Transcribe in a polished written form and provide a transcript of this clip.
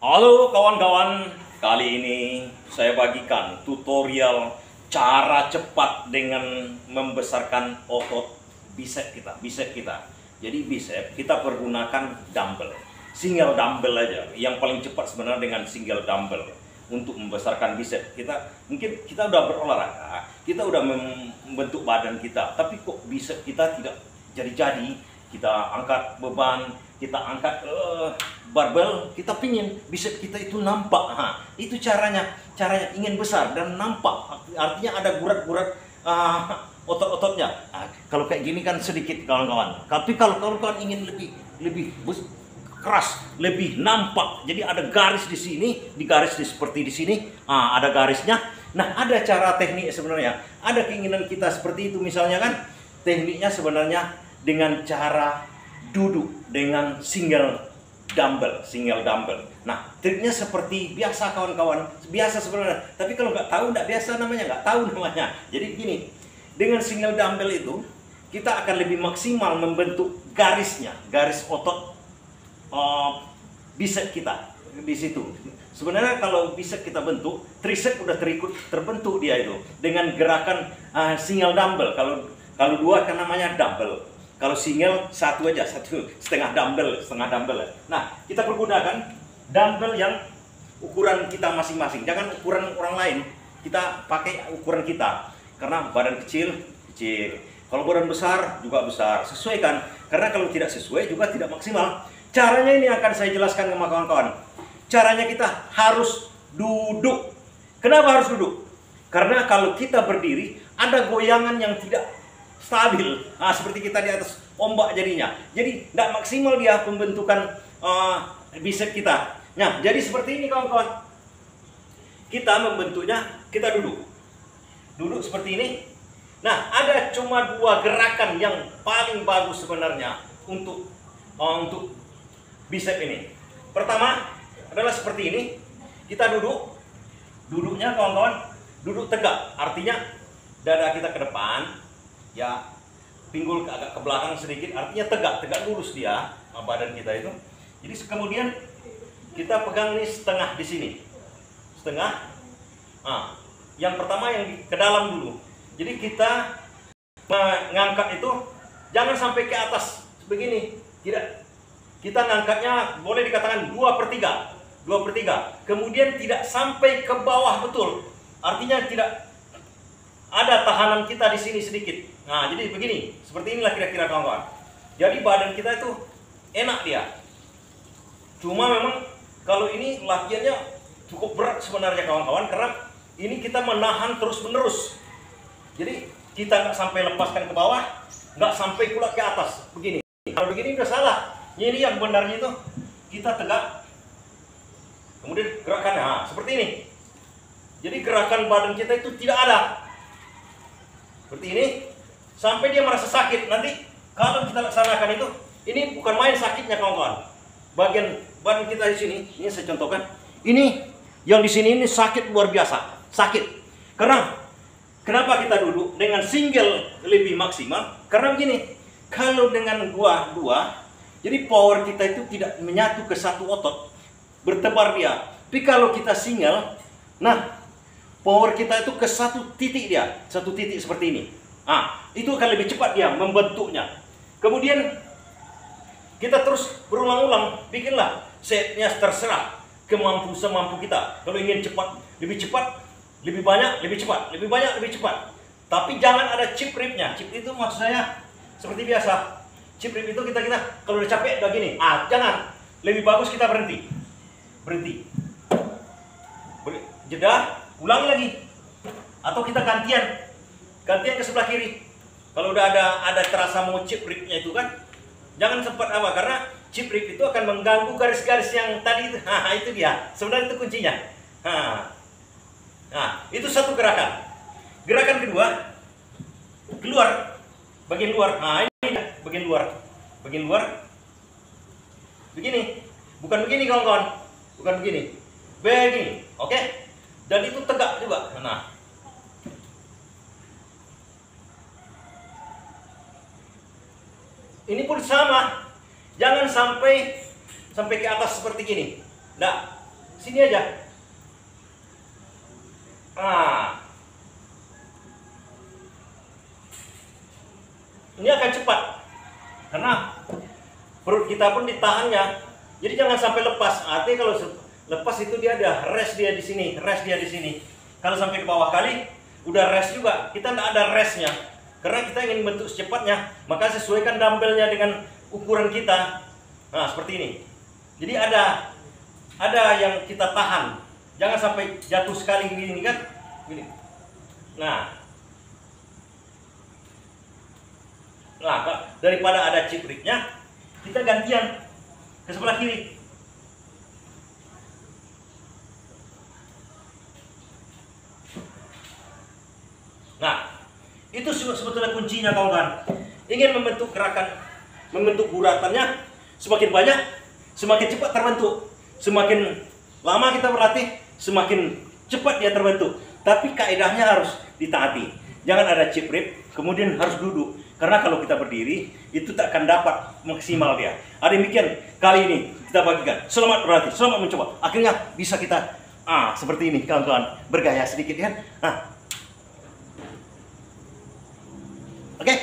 Halo kawan-kawan, kali ini saya bagikan tutorial cara cepat dengan membesarkan otot bicep kita. Jadi bicep kita pergunakan dumbbell, single dumbbell aja. Yang paling cepat sebenarnya dengan single dumbbell untuk membesarkan bicep kita. Mungkin kita udah berolahraga, kita udah membentuk badan kita, tapi kok bicep kita tidak jadi-jadi. Kita angkat beban, kita angkat barbel, kita pingin bicep kita itu nampak. Itu caranya ingin besar dan nampak. Artinya ada gurat-gurat otot-ototnya. Kalau kayak gini kan sedikit kawan-kawan. Tapi kalau kawan-kawan ingin lebih keras, lebih nampak. Jadi ada garis di sini, seperti di sini. Ada garisnya. Nah, ada cara teknik sebenarnya. Ada keinginan kita seperti itu misalnya kan. Tekniknya sebenarnya dengan cara duduk dengan single dumbbell. Nah, triknya seperti biasa kawan-kawan, biasa sebenarnya. Tapi kalau nggak tahu, nggak biasa namanya, nggak tahu namanya. Jadi gini, dengan single dumbbell itu kita akan lebih maksimal membentuk garis otot bicep kita di situ. Sebenarnya kalau bicep kita bentuk, tricep udah terbentuk dia itu dengan gerakan single dumbbell. Kalau dua kan namanya double. Kalau single satu setengah dumbbell. Nah, kita pergunakan dumbbell yang ukuran kita masing-masing. Jangan ukuran orang lain. Kita pakai ukuran kita. Karena badan kecil. Kalau badan besar juga besar. Sesuaikan. Karena kalau tidak sesuai juga tidak maksimal. Caranya ini akan saya jelaskan ke kawan-kawan. Caranya kita harus duduk. Kenapa harus duduk? Karena kalau kita berdiri ada goyangan yang tidak stabil, seperti kita di atas ombak jadinya. Jadi tidak maksimal dia pembentukan bicep kita. Nah, jadi seperti ini kawan-kawan. Kita membentuknya, kita duduk seperti ini. Nah, ada cuma dua gerakan yang paling bagus sebenarnya untuk bicep ini. Pertama adalah seperti ini. Kita duduknya kawan-kawan, duduk tegak. Artinya dada kita ke depan. Ya, pinggul agak ke belakang sedikit, artinya tegak lurus dia badan kita itu. Jadi kemudian kita pegang ini setengah di sini, setengah. Yang pertama yang ke dalam dulu. Jadi kita mengangkat itu jangan sampai ke atas begini, tidak. Kita ngangkatnya boleh dikatakan 2/3. Kemudian tidak sampai ke bawah betul. Artinya tidak ada tahanan kita di sini sedikit. Nah, jadi begini, seperti inilah kira-kira kawan-kawan. Jadi badan kita itu enak dia. Cuma memang kalau ini latihannya cukup berat sebenarnya kawan-kawan, karena ini kita menahan terus-menerus. Jadi kita nggak sampai lepaskan ke bawah, nggak sampai pula ke atas. Begini. Kalau begini udah salah. Ini yang benarnya itu kita tegak. Kemudian gerakannya seperti ini. Jadi gerakan badan kita itu tidak ada. Seperti ini. Sampai dia merasa sakit. Nanti kalau kita laksanakan itu, ini bukan main sakitnya kawan-kawan. Bagian badan kita di sini, ini saya contohkan. Ini yang di sini ini sakit luar biasa, sakit. Karena kenapa kita duduk dengan single lebih maksimal? Karena begini, kalau dengan dua, jadi power kita itu tidak menyatu ke satu otot, bertebar dia. Tapi kalau kita single, nah power kita itu ke satu titik dia, satu titik seperti ini. Itu akan lebih cepat dia membentuknya. Kemudian kita terus berulang-ulang, bikinlah setnya terserah semampu kita. Kalau ingin cepat, lebih banyak, lebih cepat. Tapi jangan ada chip ripnya. Chip itu maksud saya seperti biasa. Chip rip itu kita kalau udah capek udah gini. Jangan. Lebih bagus kita berhenti. Jeda, ulangi lagi. Atau kita gantian ke sebelah kiri. Kalau udah ada terasa mau chip ripnya itu kan, jangan sempat karena chip rip itu akan mengganggu garis-garis yang tadi itu. Itu dia. Sebenarnya itu kuncinya. Itu satu gerakan. Gerakan kedua, keluar bagian luar. Ini bagian luar. Begini. Bukan begini kawan-kawan. Bukan begini. Begini. Oke? Dan itu tegak juga. Ini pun sama. Jangan sampai ke atas seperti gini. Nah, sini aja. Nah, ini akan cepat karena perut kita pun ditahannya. Jadi jangan sampai lepas. Artinya kalau lepas itu dia ada rest dia di sini, rest dia di sini. Kalau sampai ke bawah kali udah rest juga, kita tidak ada restnya. Karena kita ingin bentuk secepatnya, maka sesuaikan dumbbellnya dengan ukuran kita. Nah, seperti ini. Jadi ada yang kita tahan. Jangan sampai jatuh sekali gini kan. Gini. Nah, daripada ada chip rignya, kita gantian ke sebelah kiri. Nah, itu sebetulnya kuncinya kawan-kawan. Ingin membentuk gerakan, membentuk guratannya semakin banyak, semakin cepat terbentuk. Semakin lama kita berlatih, semakin cepat dia terbentuk. Tapi kaedahnya harus ditaati. Jangan ada chip rib, kemudian harus duduk. Karena kalau kita berdiri, itu tak akan dapat maksimal dia. Ada demikian, kali ini kita bagikan. Selamat berlatih, selamat mencoba. Akhirnya bisa kita, seperti ini kawan-kawan. Bergaya sedikit kan. Oke.